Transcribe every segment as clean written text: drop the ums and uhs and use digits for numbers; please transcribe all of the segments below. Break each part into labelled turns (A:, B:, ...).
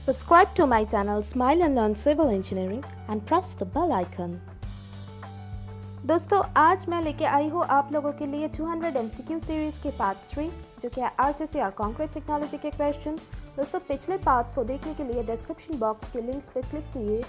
A: Subscribe to my channel Smile and Learn Civil Engineering and press the bell icon. दोस्तों आज मैं लेके आई हूँ आप लोगों के लिए 200 MCQ सीरीज़ के पार्ट 3 जो कि आरसीसी और कंक्रीट टेक्नोलॉजी के क्वेश्चंस। दोस्तों पिछले पार्ट्स को देखने के लिए डिस्क्रिप्शन बॉक्स के लिंक्स पे क्लिक कीजिए।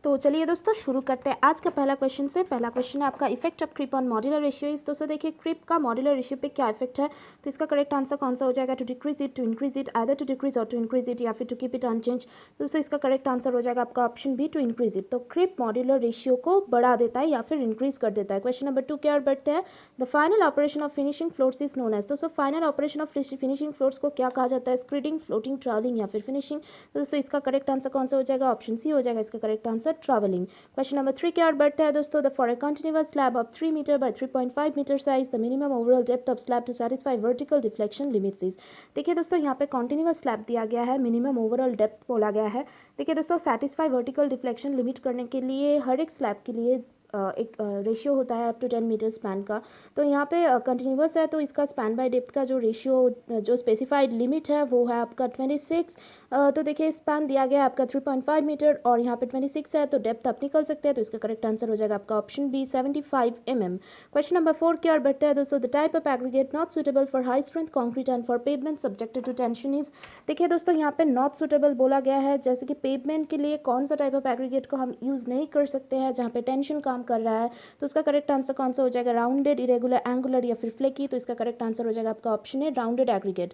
A: तो चलिए दोस्तों शुरू करते हैं आज का पहला क्वेश्चन से। पहला क्वेश्चन है आपका effect of creep on modular ratio इस। दोस्तों देखिए क्रिप का मॉड्यूलर रेशियो पे क्या इफेक्ट है, तो इसका करेक्ट आंसर कौन सा हो जाएगा? To decrease it, to increase it, either to decrease और टू इंक्रीज इट, या फिर टू कीप इट अनचेंज। दोस्तों इसका करेक्ट आंसर हो जाएगा आपका option B, to increase it. तो क्रिप मॉड्यूलर रेशियो को बढ़ा देता है या फिर इंक्रीज कर देता है। क्वेश्चन नंबर 2 की ओर बढ़ते हैं। The final operation of finishing floors is known as. दोस्तों final operation of finishing floors को क्या कहा जाता है? स्क्रीडिंग, फ्लोटिंग, ट्रैवलिंग या फिर फिनिशिंग। दोस्तों इसका करेक्ट आंसर कौन सा हो जाएगा? ऑप्शन सी हो जाएगा इसका correct answer, travelling. Question number 3 की ओर बढ़ते हैं दोस्तों। The for a continuous slab of 3 metre by 3.5 metre size the minimum overall depth of slab to satisfy vertical deflection limits is. देखिए दोस्तों यहाँ पे कंटिन्यूअस स्लैब दिया गया है, मिनिमम ओवरऑल डेप्थ बोला गया है। देखिए दोस्तों सैटिस्फाई वर्टिकल डिफ्लेक्शन लिमिट करने के लिए हर एक स्लैब के लिए एक रेशियो होता है अप टू 10 मीटर स्पैन का। तो यहाँ पे कंटिन्यूअस है तो इसका स्पैन बाय डेप्थ का जो रेशियो जो स्पेसिफाइड लिमिट है वो है आपका 26। तो देखिए स्पैन दिया गया है आपका 3.5 मीटर और यहाँ पे 26 है तो डेप्थ आप निकल सकते हैं। तो इसका करेक्ट आंसर हो जाएगा आपका option B, 75 mm। Question number 4 की ओर बढ़ते हैं दोस्तों। The type of aggregate not suitable for high strength concrete and for pavement subjected to tension is. देखिए दोस्तों यहाँ पे नॉट सुटेबल बोला गया है, जैसे कि पेवमेंट के लिए कौन सा टाइप ऑफ एग्रीगेट को हम यूज़ नहीं कर सकते हैं जहाँ पे टेंशन काम कर रहा है। तो उसका करेक्ट आंसर कौन सा हो जाएगा? राउंडेड, इरेगुलर, एंगुलर या फिर फ्लेकी। तो इसका करेक्ट आंसर हो जाएगा आपका ऑप्शन है राउंडेड एग्रीगेट।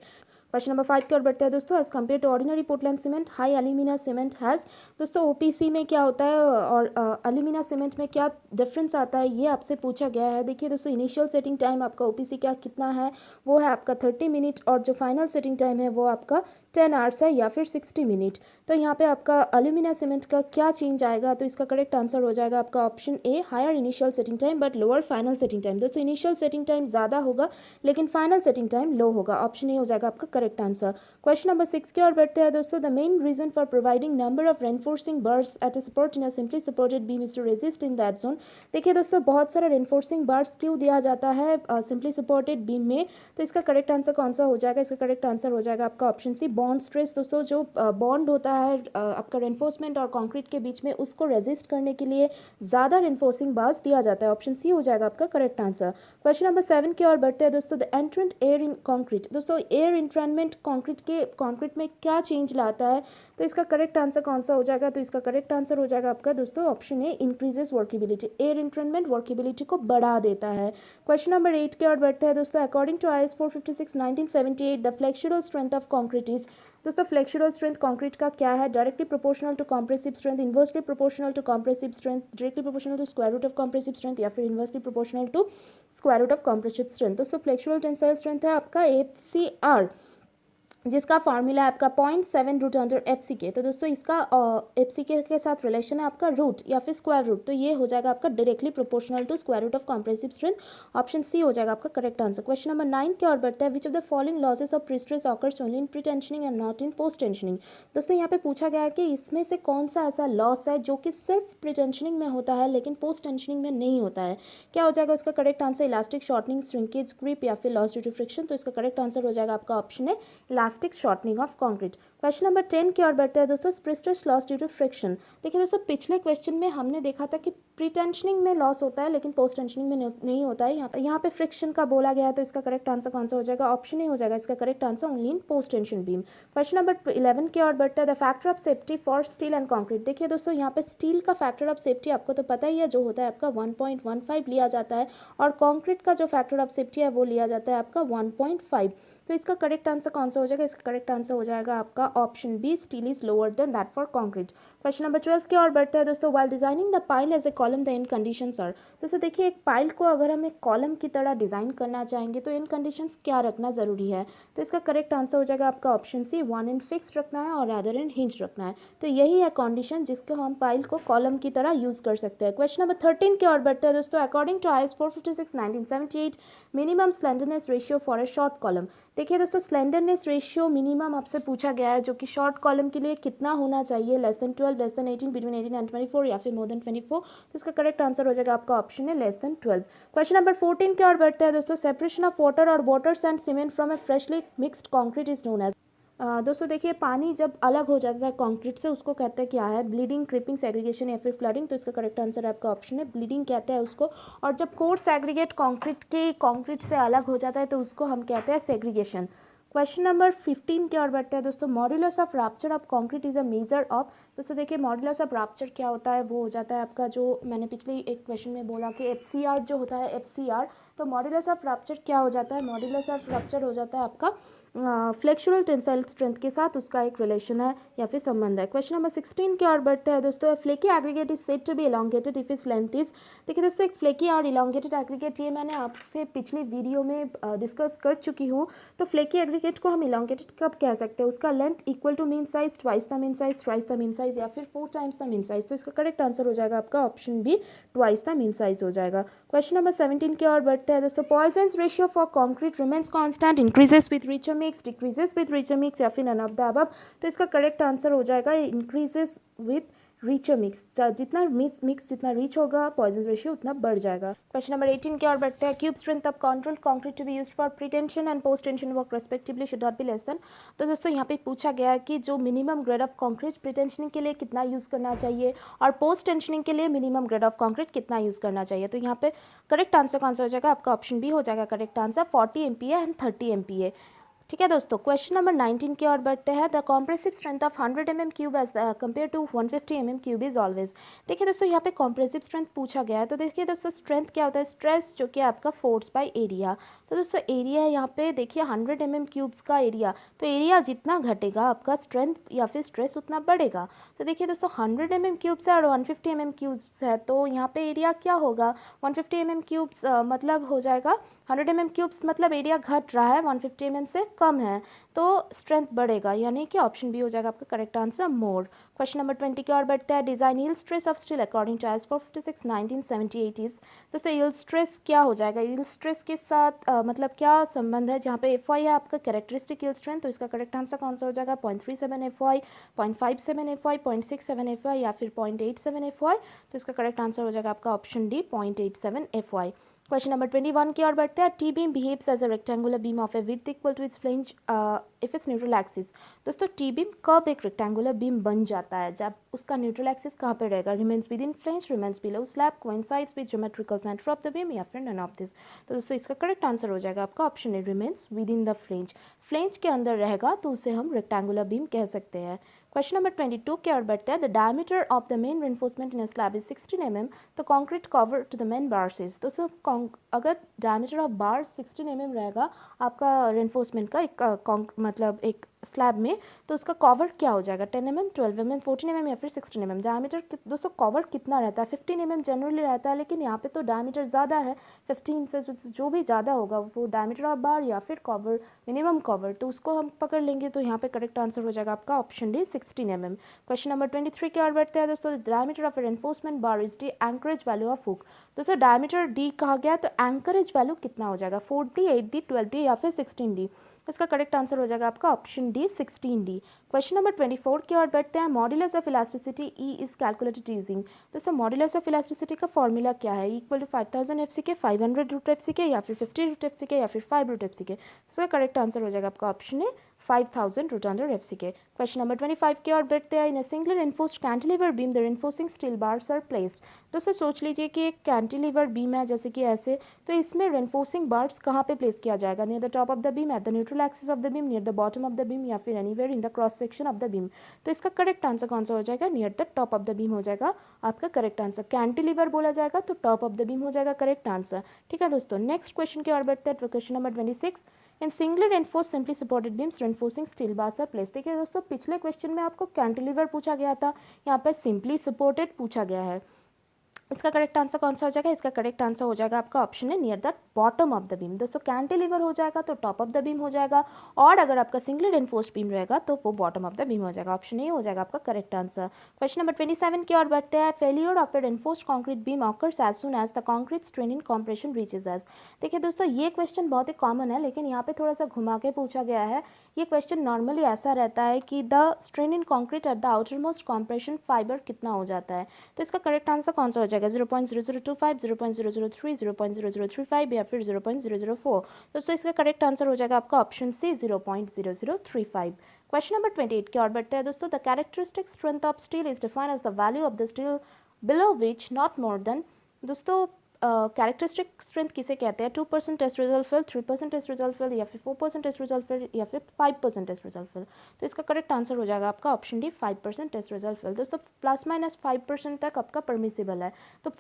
A: क्वेश्चन नंबर 5 की ओर बढ़ते हैं दोस्तों। As compare to ordinary Portland cement high alumina cement has. दोस्तों ओपीसी में क्या होता है और एल्यूमिना सीमेंट में क्या डिफरेंस आता है ये आपसे पूछा गया है। देखिए दोस्तों इनिशियल सेटिंग टाइम आपका ओपीसी का कितना है, वो है आपका 30 मिनट और जो फाइनल सेटिंग टाइम है वो आपका 10 आवर्स है या फिर 60 मिनट। तो यहाँ पे आपका एल्यूमिना सीमेंट का क्या चेंज आएगा? तो इसका करेक्ट आंसर हो जाएगा आपका option A, higher initial setting time but lower final setting time. दोस्तों इनिशियल सेटिंग टाइम ज़्यादा होगा लेकिन फाइनल सेटिंग टाइम लो होगा। ऑप्शन ए हो जाएगा आपका करेक्ट आंसर। क्वेश्चन नंबर 6 की ओर बढ़ते हैं दोस्तों। The main reason for providing number of reinforcing bars at a support in a simply supported beam is to resist in that zone. देखिए दोस्तों बहुत सारा रेनफोर्सिंग बार्स क्यों दिया जाता है सिंपली सपोर्टेड बीम में? तो इसका करेक्ट आंसर कौन सा हो जाएगा? इसका करेक्ट आंसर हो जाएगा आपका ऑप्शन सी, बॉन्ड स्ट्रेस। दोस्तों जो बॉन्ड होता है आपका रेनफोर्समेंट और कंक्रीट के बीच में उसको रेजिस्ट करने के लिए ज़्यादा रेनफोर्सिंग बार्स दिया जाता है। ऑप्शन सी हो जाएगा आपका करेक्ट आंसर। क्वेश्चन नंबर 7 की ओर बढ़ते हैं दोस्तों। The एंट्रेंट air in concrete. दोस्तों एयर इंट्रेनमेंट कंक्रीट में क्या चेंज लाता है? तो इसका करेक्ट आंसर कौन सा हो जाएगा? तो इसका करेक्ट आंसर हो जाएगा आपका दोस्तों option A, increases workability. Air entrainment workability को बढ़ा देता है। क्वेश्चन नंबर 8 की ओर बढ़ते हैं दोस्तों। According to IS 456 1978 the flexural strength of concrete is. दोस्तों फ्लेक्सुरल स्ट्रेंथ कंक्रीट का क्या है? Directly proportional to compressive strength, inversely proportional to compressive strength, directly proportional to square root of compressive strength या फिर inversely proportional to square root of compressive strength. दोस्तों flexural tensile strength है आपका FCR जिसका formula है आपका 0.7 root under FCK। तो दोस्तों इसका FCK के साथ रिलेशन है आपका रूट या फिर स्क्वायर रूट। तो ये हो जाएगा आपका directly proportional to square root of compressive strength. Option C हो जाएगा आपका करेक्ट आंसर। क्वेश्चन नंबर 9 की ओर बढ़ता है। Which of the following losses of prestress occurs only in pre tensioning and not in post tensioning. दोस्तों यहाँ पे पूछा गया है कि इसमें से कौन सा ऐसा लॉस है जो कि सिर्फ प्री टेंशनिंग में होता है लेकिन पोस्ट टेंशनिंग में नहीं होता है। क्या हो जाएगा उसका correct answer? Elastic shortening, shrinkage, creep या फिर लॉस ड्यू टू फ्रिक्शन। तो इसका करेक्ट आंसर हो जाएगा आपका ऑप्शन है elastic shortening of concrete. Question number 10 की ओर बढ़ते हैं दोस्तों। Prestress loss due to friction. देखिए दोस्तों पिछले क्वेश्चन में हमने देखा था कि प्री टेंशनिंग में लॉस होता है लेकिन पोस्ट टेंशनिंग में नहीं होता है। यहाँ पे फ्रिक्शन का बोला गया है तो इसका करेक्ट आंसर कौन सा हो जाएगा? ऑप्शन ए हो जाएगा इसका correct answer, only in post tension beam. Question number 11 की ओर बढ़ता है। The factor of safety for steel and concrete. देखिए दोस्तों यहाँ पे स्टील का फैक्टर ऑफ सेफ्टी आपको तो पता ही है जो होता है आपका 1.15 लिया जाता है और कंक्रीट का जो फैक्टर ऑफ सेफ्टी है वो लिया जाता है आपका 1.5। तो इसका करेक्ट आंसर कौन सा हो जाएगा? इसका करेक्ट आंसर हो जाएगा आपका option B, steel is lower than that for concrete. Question number 12 की ओर बढ़ते हैं दोस्तों। While designing the pile as a column the in conditions are. दोस्तों देखिए एक पाइल को अगर हम एक कॉलम की तरह डिजाइन करना चाहेंगे तो इन कंडीशंस क्या रखना जरूरी है? तो इसका करेक्ट आंसर हो जाएगा आपका option C, one in fix रखना है और अदर इन हिंज रखना है। तो यही है कंडीशन जिसको हम पाइल को कॉलम की तरह यूज कर सकते हैं। क्वेश्चन नंबर 13 की ओर बढ़ते हैं दोस्तों। According to IS 456 1978 minimum slenderness ratio for a short column. देखिए दोस्तों स्लेंडरनेस रेशियो मिनिमम आपसे पूछा गया है जो कि शॉर्ट कॉलम के लिए कितना होना चाहिए? Less than 12, less than 18, between 18 and 24 या फिर मोर देन 24। तो इसका करेक्ट आंसर हो जाएगा आपका ऑप्शन है लेस देन 12। क्वेश्चन नंबर 14 की ओर बढ़ते हैं दोस्तों। सेपरेशन ऑफ वाटर और water sand cement from a freshly mixed concrete is known as. दोस्तों देखिए, पानी जब अलग हो जाता है कंक्रीट से उसको कहते हैं क्या है, ब्लीडिंग, क्रिपिंग, सेग्रीगेशन या फिर फ्लडिंग। तो इसका करेक्ट आंसर आपका ऑप्शन है ब्लीडिंग कहते हैं उसको। और जब कोर्स एग्रीगेट कंक्रीट से अलग हो जाता है तो उसको हम कहते हैं सेग्रीगेशन। क्वेश्चन नंबर 15 की ओर बढ़ते हैं दोस्तों। Modulus of rupture of concrete is a measure of. दोस्तों देखिए, मॉड्यूलस ऑफ रप्चर क्या होता है, वो हो जाता है आपका, जो मैंने पिछले एक क्वेश्चन में बोला कि FCR जो होता है, FCR। तो मॉड्यूलस ऑफ रप्चर क्या हो जाता है, मॉड्यूलस ऑफ रप्चर हो जाता है आपका फ्लेक्सुरल टेंसाइल स्ट्रेंथ के साथ उसका एक रिलेशन है या फिर संबंध है। क्वेश्चन नंबर 16 की ओर बढ़ते हैं दोस्तों। Flaky aggregate is said to be elongated if its length is. देखिए दोस्तों, एक फ्लेकी और इलोंगेटेड एग्रीगेट, ये मैंने आपसे पिछली वीडियो में डिस्कस कर चुकी हूँ। तो फ्लेकी एग्रीगेट को हम इलोंगेटेड कब कह सकते हैं, उसका length equal to mean size, twice the mean size, thrice the mean size या फिर 4 टाइम्स द मीन साइज। तो इसका करेक्ट आंसर हो जाएगा आपका option B, twice the mean size हो जाएगा। क्वेश्चन नंबर 17 की ओर बढ़ते हैं दोस्तों। Poisson's ratio for concrete remains constant, increases with richer mix, decreases with richer mix या फिर नन ऑफ द अबव। तो इसका करेक्ट आंसर हो जाएगा इंक्रीजेस विद रिचर मिक्स। जितना मिक्स जितना रिच होगा पॉइजन रेशियो उतना बढ़ जाएगा। क्वेश्चन नंबर 18 की ओर बढ़ते हैं। Cube strength of control concrete to be used for pretension and post tension work respectively should not be less than. तो दोस्तों यहाँ पे पूछा गया है कि जो minimum grade of concrete pretensioning के लिए कितना यूज़ करना चाहिए और पोस्ट टेंशनिंग के लिए मिनिमम ग्रेड ऑफ कंक्रीट कितना यूज़ करना चाहिए। तो यहाँ पे करेक्ट आंसर कौन सा हो जाएगा, आपका ऑप्शन बी हो जाएगा correct answer, 40 MPa and 30 MPa। ठीक है दोस्तों, क्वेश्चन नंबर 19 की ओर बढ़ते हैं। The compressive strength of 100 mm cube as compare to 150 mm cube is always. देखिए दोस्तों, यहाँ पे कॉम्प्रेसिव स्ट्रेंथ पूछा गया है। तो देखिए दोस्तों, स्ट्रेंथ क्या होता है, स्ट्रेस जो कि आपका फोर्स बाय एरिया। तो दोस्तों एरिया है यहाँ पे, देखिए 100 mm क्यूब्स का एरिया, तो एरिया जितना घटेगा आपका स्ट्रेंथ या फिर स्ट्रेस उतना बढ़ेगा। तो देखिए दोस्तों, 100 mm क्यूब्स है और 150 mm क्यूब्स है, तो यहाँ पे एरिया क्या होगा, 150 mm क्यूब्स मतलब हो जाएगा 100 mm क्यूब्स, मतलब एरिया घट रहा है, 150 mm से कम है, तो स्ट्रेंथ बढ़ेगा, यानी कि ऑप्शन बी हो जाएगा आपका correct answer, more. Question number 20 की ओर बढ़ता है। Design yield stress of steel according to AS 456 1978 is. दोस्तों यील्ड स्ट्रेस क्या हो जाएगा, यील्ड स्ट्रेस के साथ मतलब क्या संबंध है, जहाँ पे FY है आपका कैरेक्टरिस्टिक यील्ड स्ट्रेंथ, तो इसका करेक्ट आंसर कौन सा हो जाएगा, 0.37 FY, 0.57 FY, 0.67 FY या फिर 0.87 FY। तो इसका करेक्ट आंसर हो जाएगा आपका option D, 0.87 FY। Question number 21 की ओर बढ़ते हैं। T beam behaves as a rectangular beam of a width equal to its flange if its neutral axis. दोस्तों टी बीम कब एक रेक्टेंगुलर बीम बन जाता है, जब उसका न्यूट्रल एक्सिस कहाँ पे रहेगा, remains with in flange, remains below slab, coincides with geometrical centre of the beam या फिर नन ऑफ दिस। तो दोस्तों इसका करेक्ट आंसर हो जाएगा आपका option A, remains with in the flange. Flange के अंदर रहेगा तो उसे हम रेक्टेंगुलर बीम कह सकते हैं। क्वेश्चन नंबर 22 की ओर बढ़ते हैं। The diameter of the main reinforcement in slab is 16 mm, the concrete cover to the main bars is. दोस्तों अगर डायमीटर ऑफ बार 16 mm रहेगा आपका रेनफोर्समेंट का एक मतलब एक स्लैब में, तो उसका कवर क्या हो जाएगा, 10 mm, 12 mm, 14 mm या फिर 16 mm। डायमीटर दोस्तों कवर कितना रहता है, 15 mm जनरली रहता है, लेकिन यहाँ पे तो डायमीटर ज़्यादा है, 15 से जो भी ज़्यादा होगा वो डायमीटर ऑफ बार या फिर कवर, मिनिमम कवर, तो उसको हम पकड़ लेंगे। तो यहाँ पे करेक्ट आंसर हो जाएगा आपका option D, 16 mm। Question number 23 की ओर बढ़ते हैं दोस्तों। Diameter of reinforcement bar is D, anchorage value of hook. दोस्तों डायमीटर डी कहा गया, तो एंकरेज वैल्यू कितना हो जाएगा, 4D, 8D, 12D या फिर 16D। इसका करेक्ट आंसर हो जाएगा आपका option D, 16D। Question number 24 की ओर बढ़ते हैं। Modulus of elasticity E is calculated using. दोस्तों मॉड्यूलस ऑफ इलास्टिसिटी का फॉर्मूला क्या है, equal to 5000 FCK, 500 root FCK या फिर 50 रूट FCK या फिर 5 रूट FCK। इसका करेक्ट आंसर हो जाएगा आपका ऑप्शन है 5000 root under FCK। Question number 25 की ओर बढ़ते हैं। In a single reinforced cantilever beam the reinforcing steel bars are placed. दोस्तों सोच लीजिए कि एक कैंटिलीवर बीम है जैसे कि ऐसे, तो इसमें रेनफोर्सिंग बार्स कहाँ पे प्लेस किया जाएगा, near the top of the beam, at the neutral axis of the beam, near the bottom of the beam या फिर anywhere in the cross section of the beam. तो इसका करेक्ट आंसर कौन सा हो जाएगा, near the top of the beam हो जाएगा आपका करेक्ट आंसर। कैंटिलीवर बोला जाएगा तो टॉप ऑफ द बीम हो जाएगा करेक्ट आंसर। ठीक है दोस्तों, नेक्स्ट क्वेश्चन की ओर बढ़ते हैं। Question number 26। In singly reinforce simply supported beams reinforcing steel bars are place. देखिए दोस्तों पिछले क्वेश्चन में आपको कैंटिलीवर पूछा गया था, यहाँ पे सिंपली सपोर्टेड पूछा गया है। इसका करेक्ट आंसर कौन सा हो जाएगा, इसका करेक्ट आंसर हो जाएगा आपका ऑप्शन है near the bottom of the beam. दोस्तों कैंटिलीवर हो जाएगा तो टॉप ऑफ द बीम हो जाएगा, और अगर आपका सिंगली रेनफोर्स्ड बीम रहेगा तो वो बॉटम ऑफ द बीम हो जाएगा। ऑप्शन ए हो जाएगा आपका करेक्ट आंसर। क्वेश्चन नंबर 27 की ओर बढ़ते हैं। Failure of a reinforced concrete beam occurs as soon as the concrete strain in compression reaches as. देखिए दोस्तों ये क्वेश्चन बहुत ही कॉमन है, लेकिन यहाँ पे थोड़ा सा घुमा के पूछा गया है। ये क्वेश्चन नॉर्मली ऐसा रहता है कि the strain in concrete at the outer most compression fibre कितना हो जाता है। तो इसका करेक्ट आंसर कौन सा हो जाएगा, 0.0025, 0.003, 0.0035 या फिर 0.004। दोस्तों इसका करेक्ट आंसर हो जाएगा आपका ऑप्शन सी, 0.0035। क्वेश्चन नंबर 28 की ओर बढ़ते हैं दोस्तों। The characteristic strength of steel is defined as the value of the steel below which not more than. दोस्तों कैरेक्टरिस्टिक स्ट्रेंथ किसे कहते हैं? 2% test result fail, 3% test result fail, या फिर 4% टेस्ट रिजल्ट फेल, या फिर 5% टेस्ट रिजल्ट फेल। तो इसका करेक्ट आंसर हो जाएगा आपका option D, 5% test result fail. दोस्तों प्लस माइनस 5% तक आपका परमिसिबल है। तो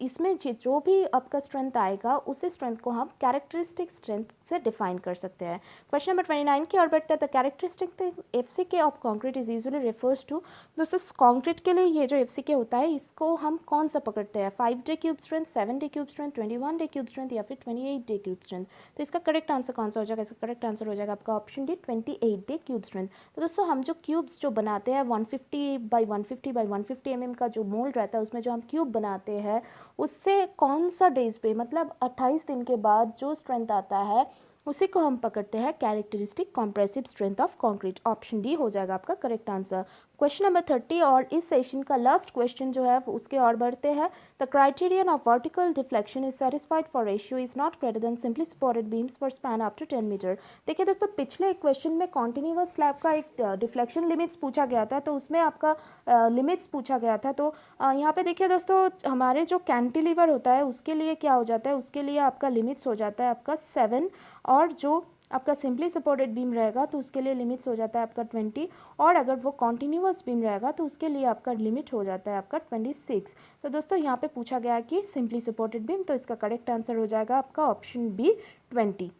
A: इसमें जो भी आपका स्ट्रेंथ आएगा उसी स्ट्रेंथ को हम कैरेक्टरिस्टिक स्ट्रेंथ से डिफाइन कर सकते हैं। क्वेश्चन नंबर 29 की ओर बढ़ते हैं। The characteristic FCK of concrete is usually refers to. दोस्तों कॉन्क्रीट के लिए ये जो FCK होता है इसको हम कौन सा पकड़ते हैं? 5 day cube strength, 7 day cube strength, 21 day cube strength, या फिर 28 डे क्यूब स्ट्रेंथ। तो इसका करेक्ट आंसर कौन सा हो जाएगा? इसका करेक्ट आंसर हो जाएगा आपका option D, 28 day cube strength. तो दोस्तों हम जो क्यूब्स जो बनाते हैं 150 बाई 150 बाई 150 mm का जो मोल्ड रहता है उसमें जो हम क्यूब बनाते हैं उससे कौन सा डेज पे मतलब 28 दिन के बाद जो स्ट्रेंथ आता है उसी को हम पकड़ते हैं characteristic compressive strength of concrete. Option D हो जाएगा आपका करेक्ट आंसर। क्वेश्चन नंबर 30 और इस सेशन का लास्ट क्वेश्चन जो है उसके और बढ़ते हैं। The criterion of vertical deflection is satisfied for ratio is not greater than simply supported beams for span up to 10 metre. देखिए दोस्तों पिछले एक क्वेश्चन में कॉन्टिन्यूअस स्लैब का एक डिफ्लेक्शन लिमिट्स पूछा गया था, तो उसमें आपका लिमिट्स पूछा गया था। तो यहाँ पे देखिए दोस्तों हमारे जो कैंटिलीवर होता है उसके लिए क्या हो जाता है, उसके लिए आपका लिमिट्स हो जाता है आपका 7, और जो आपका सिंपली सपोर्टेड बीम रहेगा तो उसके लिए लिमिट्स हो जाता है आपका 20, और अगर वो कॉन्टिन्यूअस बीम रहेगा तो उसके लिए आपका लिमिट हो जाता है आपका 26। तो दोस्तों यहाँ पे पूछा गया कि सिंपली सपोर्टेड बीम, तो इसका करेक्ट आंसर हो जाएगा आपका ऑप्शन बी, 20।